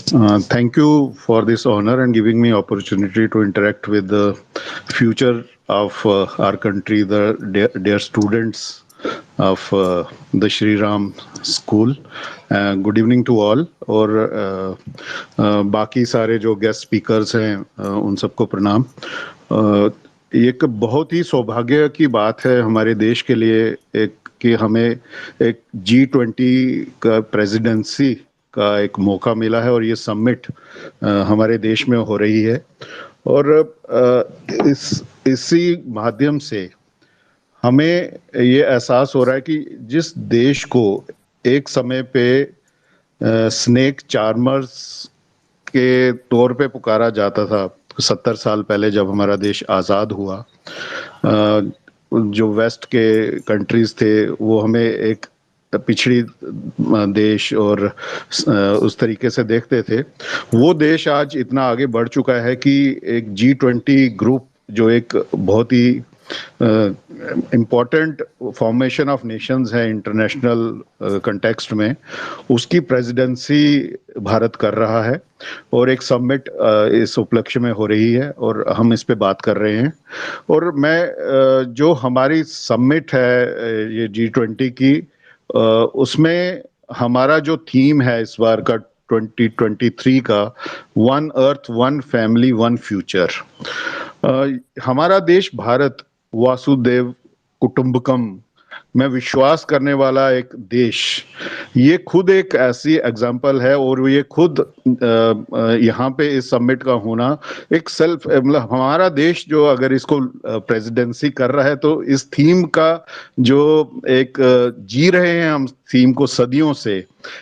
Thank you for this honor and giving me opportunity to interact with the future of our country, the dear students of the Shri Ram School. Good evening to all और बाकी सारे जो guest speakers हैं उन सबको प्रणाम। एक बहुत ही सौभाग्य की बात है हमारे देश के लिए एक कि हमें एक G20 का प्रेसिडेंसी का एक मौका मिला है और ये समिट हमारे देश में हो रही है और इसी माध्यम से हमें ये एहसास हो रहा है कि जिस देश को एक समय पे स्नेक चार्मर्स के तौर पे पुकारा जाता था 70 साल पहले जब हमारा देश आज़ाद हुआ, जो वेस्ट के कंट्रीज थे वो हमें एक पिछड़ी देश और उस तरीके से देखते थे। वो देश आज इतना आगे बढ़ चुका है कि एक G20 ग्रुप जो एक बहुत ही इम्पोर्टेंट फॉर्मेशन ऑफ नेशंस है इंटरनेशनल कंटेक्स्ट में, उसकी प्रेसिडेंसी भारत कर रहा है और एक समिट इस उपलक्ष्य में हो रही है और हम इस पे बात कर रहे हैं। और मैं जो हमारी समिट है ये G20 की, उसमें हमारा जो थीम है इस बार का 2023 का one earth one family one future. हमारा देश भारत वासुदेव कुटुंबकम में विश्वास करने वाला एक देश, ये खुद एक ऐसी एग्जाम्पल है और ये खुद यहाँ पे इस समिट का होना एक सेल्फ, मतलब हमारा देश जो अगर इसको प्रेसिडेंसी कर रहा है तो इस थीम का जो एक जी रहे हैं हम थीम को सदियों से,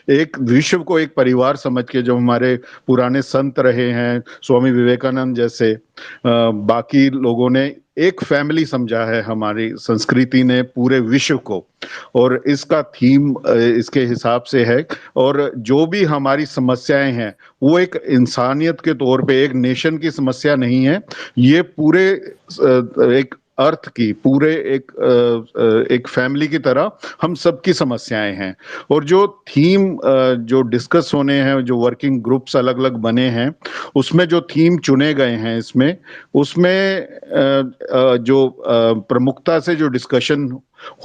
एक विश्व को एक परिवार समझ के, जो हमारे पुराने संत रहे हैं स्वामी विवेकानंद जैसे, बाकी लोगों ने एक फैमिली समझा है हमारी संस्कृति ने पूरे विश्व को, और इसका थीम इसके हिसाब से है। और जो भी हमारी समस्याएं हैं वो एक इंसानियत के तौर पे, एक नेशन की समस्या नहीं है, ये पूरे एक अर्थ की, पूरे एक फैमिली की तरह हम सबकी समस्याएं हैं। और जो थीम जो डिस्कस होने हैं, जो वर्किंग ग्रुप्स अलग अलग बने हैं, उसमें जो थीम चुने गए हैं इसमें, उसमें जो प्रमुखता से जो डिस्कशन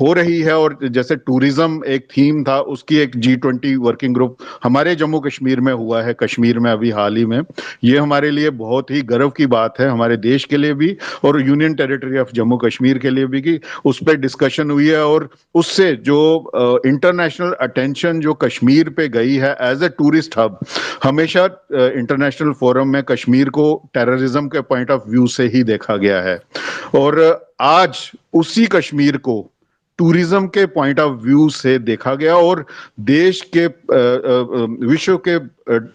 हो रही है, और जैसे टूरिज्म एक थीम था, उसकी एक G20 वर्किंग ग्रुप हमारे जम्मू कश्मीर में हुआ है, कश्मीर में अभी हाल ही में। ये हमारे लिए बहुत ही गर्व की बात है, हमारे देश के लिए भी और union territory of Jammu Kashmir के लिए भी, कि उस पर डिस्कशन हुई है। और उससे जो इंटरनेशनल अटेंशन जो कश्मीर पे गई है एज ए टूरिस्ट हब, हमेशा इंटरनेशनल फोरम में कश्मीर को टेररिज्म के पॉइंट ऑफ व्यू से ही देखा गया है, और आज उसी कश्मीर को टूरिज्म के पॉइंट ऑफ व्यू से देखा गया। और देश के विश्व के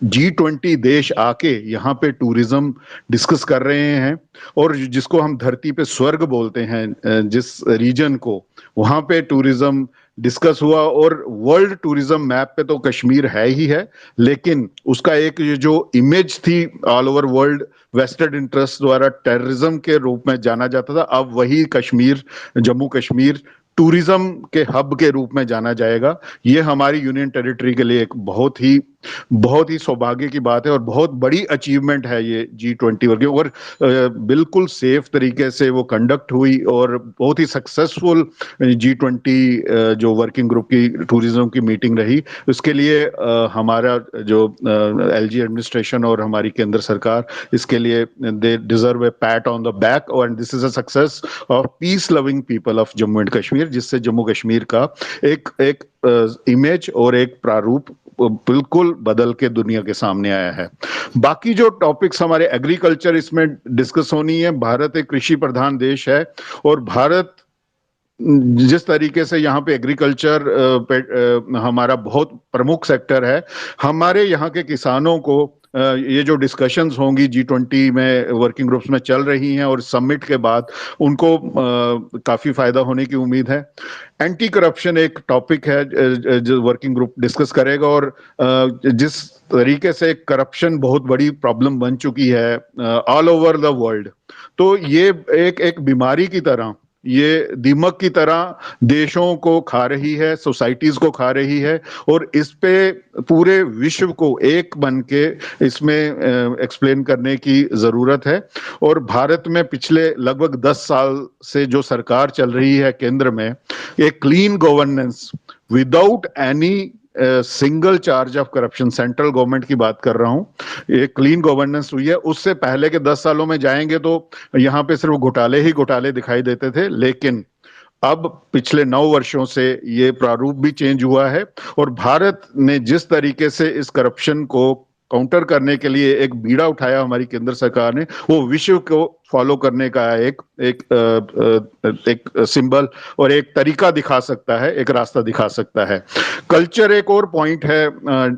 G20 देश आके यहाँ पे टूरिज्म डिस्कस कर रहे हैं, और जिसको हम धरती पे स्वर्ग बोलते हैं, जिस रीजन को, वहां पे टूरिज्म डिस्कस हुआ। और वर्ल्ड टूरिज्म मैप पे तो कश्मीर है ही है, लेकिन उसका एक जो इमेज थी all over world vested interest द्वारा टेररिज्म के रूप में जाना जाता था, अब वही कश्मीर, जम्मू कश्मीर टूरिज्म के हब के रूप में जाना जाएगा। ये हमारी यूनियन टेरिटरी के लिए एक बहुत ही सौभाग्य की बात है और बहुत बड़ी अचीवमेंट है ये G20 वर्किंग। और बिल्कुल सेफ तरीके से वो कंडक्ट हुई और बहुत ही सक्सेसफुल G20 जो वर्किंग ग्रुप की टूरिज्म की मीटिंग रही। उसके लिए हमारा जो LG एडमिनिस्ट्रेशन और हमारी केंद्र सरकार, इसके लिए they deserve a pat on the back, और this is a success of peace loving people of Jammu and Kashmir, जिससे जम्मू कश्मीर का एक इमेज और एक प्रारूप बिल्कुल बदल के दुनिया के सामने आया है। बाकी जो टॉपिक्स हमारे एग्रीकल्चर इसमें डिस्कस होनी है, भारत एक कृषि प्रधान देश है, और भारत जिस तरीके से यहाँ पे एग्रीकल्चर हमारा बहुत प्रमुख सेक्टर है, हमारे यहाँ के किसानों को ये जो डिस्कशंस होंगी G20 में वर्किंग ग्रुप्स में चल रही हैं और समिट के बाद उनको काफी फायदा होने की उम्मीद है। एंटी करप्शन एक टॉपिक है जो वर्किंग ग्रुप डिस्कस करेगा, और जिस तरीके से करप्शन बहुत बड़ी प्रॉब्लम बन चुकी है ऑल ओवर द वर्ल्ड, तो ये एक बीमारी की तरह ये दीमक की तरह देशों को खा रही है, सोसाइटीज को खा रही है, और इस पे पूरे विश्व को एक बन के इसमें एक्सप्लेन करने की जरूरत है। और भारत में पिछले लगभग 10 साल से जो सरकार चल रही है केंद्र में, एक clean governance without any single charge of corruption, central government की बात कर रहा हूं, एक क्लीन गवर्नेंस हुई है। उससे पहले के 10 सालों में जाएंगे तो यहाँ पे सिर्फ घोटाले ही घोटाले दिखाई देते थे, लेकिन अब पिछले 9 वर्षों से ये प्रारूप भी चेंज हुआ है। और भारत ने जिस तरीके से इस करप्शन को काउंटर करने के लिए एक बीड़ा उठाया हमारी केंद्र सरकार ने, वो विश्व को फॉलो करने का एक एक एक सिंबल और एक तरीका दिखा सकता है, एक रास्ता दिखा सकता है। कल्चर एक और पॉइंट है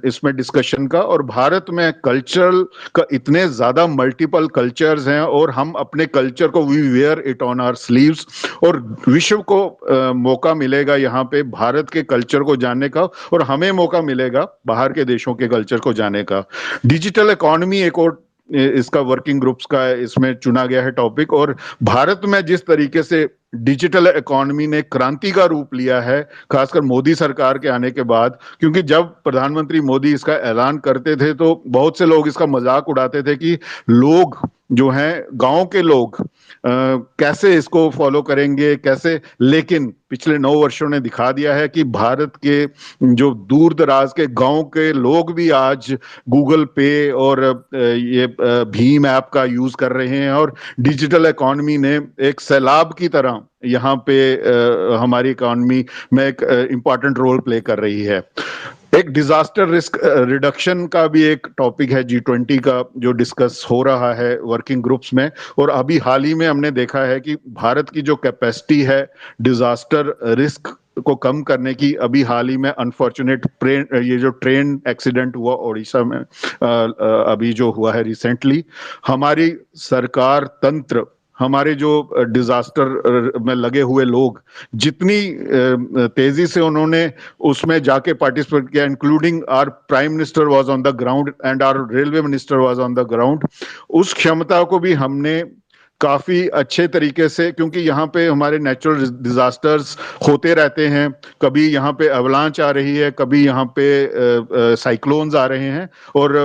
इसमें डिस्कशन का, और भारत में कल्चरल का इतने ज्यादा मल्टीपल कल्चर्स हैं, और हम अपने कल्चर को we wear it on our sleeves, और विश्व को मौका मिलेगा यहाँ पे भारत के कल्चर को जानने का, और हमें मौका मिलेगा बाहर के देशों के कल्चर को जानने का। डिजिटल इकोनॉमी एक और इसका वर्किंग ग्रुप्स का इसमें चुना गया है टॉपिक। और भारत में जिस तरीके से डिजिटल इकोनॉमी ने क्रांति का रूप लिया है, खासकर मोदी सरकार के आने के बाद, क्योंकि जब प्रधानमंत्री मोदी इसका ऐलान करते थे तो बहुत से लोग इसका मजाक उड़ाते थे कि लोग जो हैं, गांव के लोग कैसे इसको फॉलो करेंगे, कैसे। लेकिन पिछले 9 वर्षों ने दिखा दिया है कि भारत के जो दूर दराज के गांव के लोग भी आज गूगल पे और ये भीम ऐप का यूज कर रहे हैं, और डिजिटल इकोनॉमी ने एक सैलाब की तरह यहाँ पे हमारी इकोनॉमी में एक इम्पॉर्टेंट रोल प्ले कर रही है। एक डिजास्टर रिस्क रिडक्शन का भी एक टॉपिक है G20 का, जो डिस्कस हो रहा है वर्किंग ग्रुप्स में। और अभी हाल ही में हमने देखा है कि भारत की जो कैपेसिटी है डिजास्टर रिस्क को कम करने की, अभी हाल ही में अनफॉर्चुनेट ये जो ट्रेन एक्सीडेंट हुआ ओडिशा में अभी जो हुआ है रिसेंटली, हमारी सरकार तंत्र, हमारे जो डिजास्टर में लगे हुए लोग, जितनी तेजी से उन्होंने उसमें जाके पार्टिसिपेट किया, including our prime minister was on the ground and our railway minister was on the ground, उस क्षमता को भी हमने काफी अच्छे तरीके से, क्योंकि यहाँ पे हमारे नेचुरल डिजास्टर्स होते रहते हैं, कभी यहाँ पे अवलांच आ रही है, कभी यहाँ पे साइक्लोन्स आ रहे हैं, और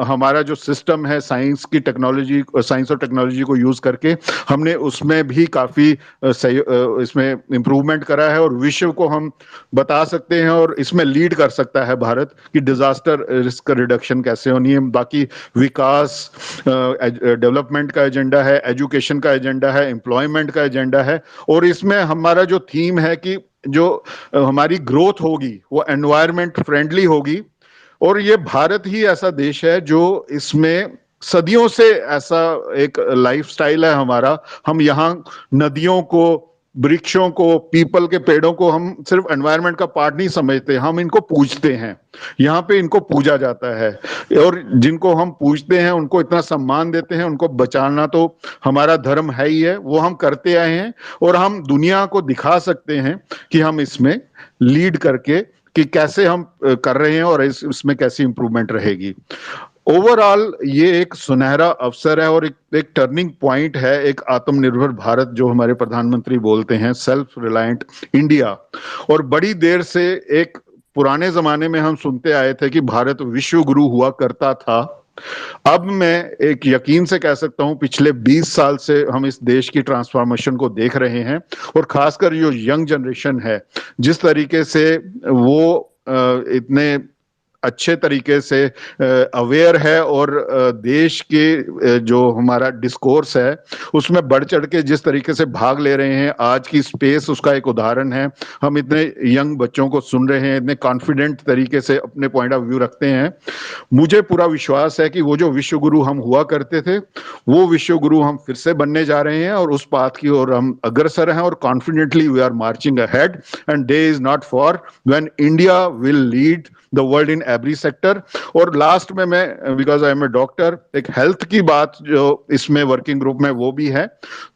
हमारा जो सिस्टम है साइंस की टेक्नोलॉजी, साइंस और टेक्नोलॉजी को यूज करके हमने उसमें भी काफी इसमें इम्प्रूवमेंट करा है, और विश्व को हम बता सकते हैं, और इसमें लीड कर सकता है भारत कि डिजास्टर रिस्क रिडक्शन कैसे होनी है। बाकी विकास, डेवलपमेंट का एजेंडा है, एजुकेशन का एजेंडा है, एम्प्लॉयमेंट का एजेंडा है, और इसमें हमारा जो थीम है कि जो हमारी ग्रोथ होगी वो एनवायरमेंट फ्रेंडली होगी। और ये भारत ही ऐसा देश है जो इसमें सदियों से ऐसा एक लाइफस्टाइल है हमारा, हम यहाँ नदियों को, वृक्षों को, पीपल के पेड़ों को हम सिर्फ एनवायरनमेंट का पार्ट नहीं समझते, हम इनको पूजते हैं। यहाँ पे इनको पूजा जाता है, और जिनको हम पूजते हैं उनको इतना सम्मान देते हैं, उनको बचाना तो हमारा धर्म है ही है, वो हम करते आए हैं, और हम दुनिया को दिखा सकते हैं कि हम इसमें लीड करके कि कैसे हम कर रहे हैं और इसमें कैसी इंप्रूवमेंट रहेगी। ओवरऑल ये एक सुनहरा अवसर है और एक टर्निंग पॉइंट है, एक आत्मनिर्भर भारत जो हमारे प्रधानमंत्री बोलते हैं, सेल्फ रिलायंट इंडिया। और बड़ी देर से एक पुराने जमाने में हम सुनते आए थे कि भारत विश्व गुरु हुआ करता था। अब मैं एक यकीन से कह सकता हूं पिछले 20 साल से हम इस देश की ट्रांसफॉर्मेशन को देख रहे हैं, और खासकर जो यंग जनरेशन है, जिस तरीके से वो इतने अच्छे तरीके से अवेयर है, और देश के जो हमारा डिस्कोर्स है उसमें बढ़ चढ़ के जिस तरीके से भाग ले रहे हैं, आज की स्पेस उसका एक उदाहरण है। हम इतने यंग बच्चों को सुन रहे हैं, इतने कॉन्फिडेंट तरीके से अपने पॉइंट ऑफ व्यू रखते हैं। मुझे पूरा विश्वास है कि वो जो विश्व गुरु हम हुआ करते थे, वो विश्व गुरु हम फिर से बनने जा रहे हैं, और उस पाथ की ओर हम अग्रसर हैं, और confidently we are marching ahead, and day is not far when India will lead the world in every sector. और लास्ट में मैं, because I am a doctor, एक हेल्थ की बात जो इसमें वर्किंग ग्रुप में वो भी है।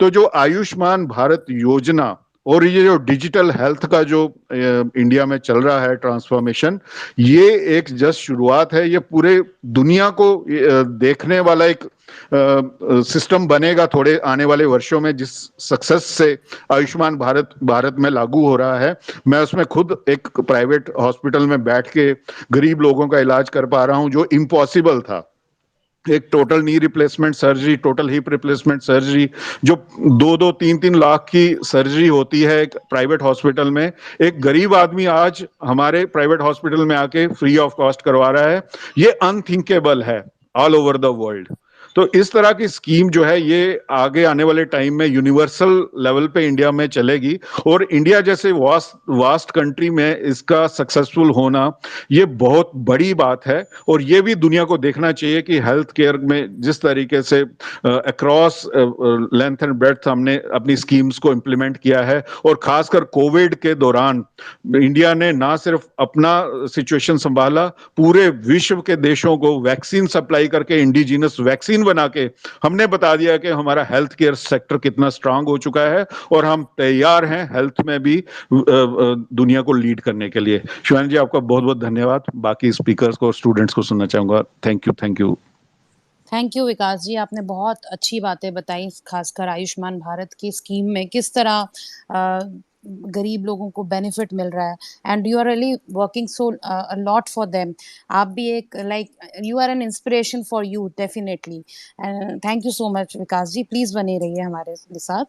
तो जो आयुष्मान भारत योजना और ये जो डिजिटल हेल्थ का जो इंडिया में चल रहा है ट्रांसफॉर्मेशन, ये एक जस्ट शुरुआत है। ये पूरे दुनिया को देखने वाला एक सिस्टम बनेगा थोड़े आने वाले वर्षों में, जिस सक्सेस से आयुष्मान भारत भारत में लागू हो रहा है। मैं उसमें खुद एक प्राइवेट हॉस्पिटल में बैठ के गरीब लोगों का इलाज कर पा रहा हूं, जो इम्पॉसिबल था। एक total knee replacement surgery, total hip replacement surgery, जो 2-2 3-3 लाख की सर्जरी होती है एक प्राइवेट हॉस्पिटल में, एक गरीब आदमी आज हमारे प्राइवेट हॉस्पिटल में आके फ्री ऑफ कॉस्ट करवा रहा है। ये अनथिंकेबल है ऑल ओवर द वर्ल्ड। तो इस तरह की स्कीम जो है ये आगे आने वाले टाइम में यूनिवर्सल लेवल पे इंडिया में चलेगी। और इंडिया जैसे वास्ट वास्ट कंट्री में इसका सक्सेसफुल होना ये बहुत बड़ी बात है। और ये भी दुनिया को देखना चाहिए कि हेल्थ केयर में जिस तरीके से अक्रॉस लेंथ एंड ब्रेड्थ हमने अपनी स्कीम्स को इम्प्लीमेंट किया है, और खासकर कोविड के दौरान इंडिया ने ना सिर्फ अपना सिचुएशन संभाला, पूरे विश्व के देशों को वैक्सीन सप्लाई करके, इंडिजिनस वैक्सीन बना के हमने बता दिया कि हमारा हेल्थ केयर सेक्टर कितना स्ट्रांग हो चुका है, और हम तैयार हैं हेल्थ में भी दुनिया को लीड करने के लिए। शिवानी जी, आपका बहुत बहुत धन्यवाद। बाकी स्पीकर्स को और स्टूडेंट्स को सुनना चाहूंगा। Thank you, thank you. Thank you Vikas ji, आपने बहुत अच्छी बातें बताई, खासकर आयुष्मान भारत की स्कीम में किस तरह गरीब लोगों को बेनिफिट मिल रहा है, and you are really working so lot for them. आप भी एक you are an inspiration for youth definitely. And thank you so much Vikas ji, please बने रहिए हमारे साथ।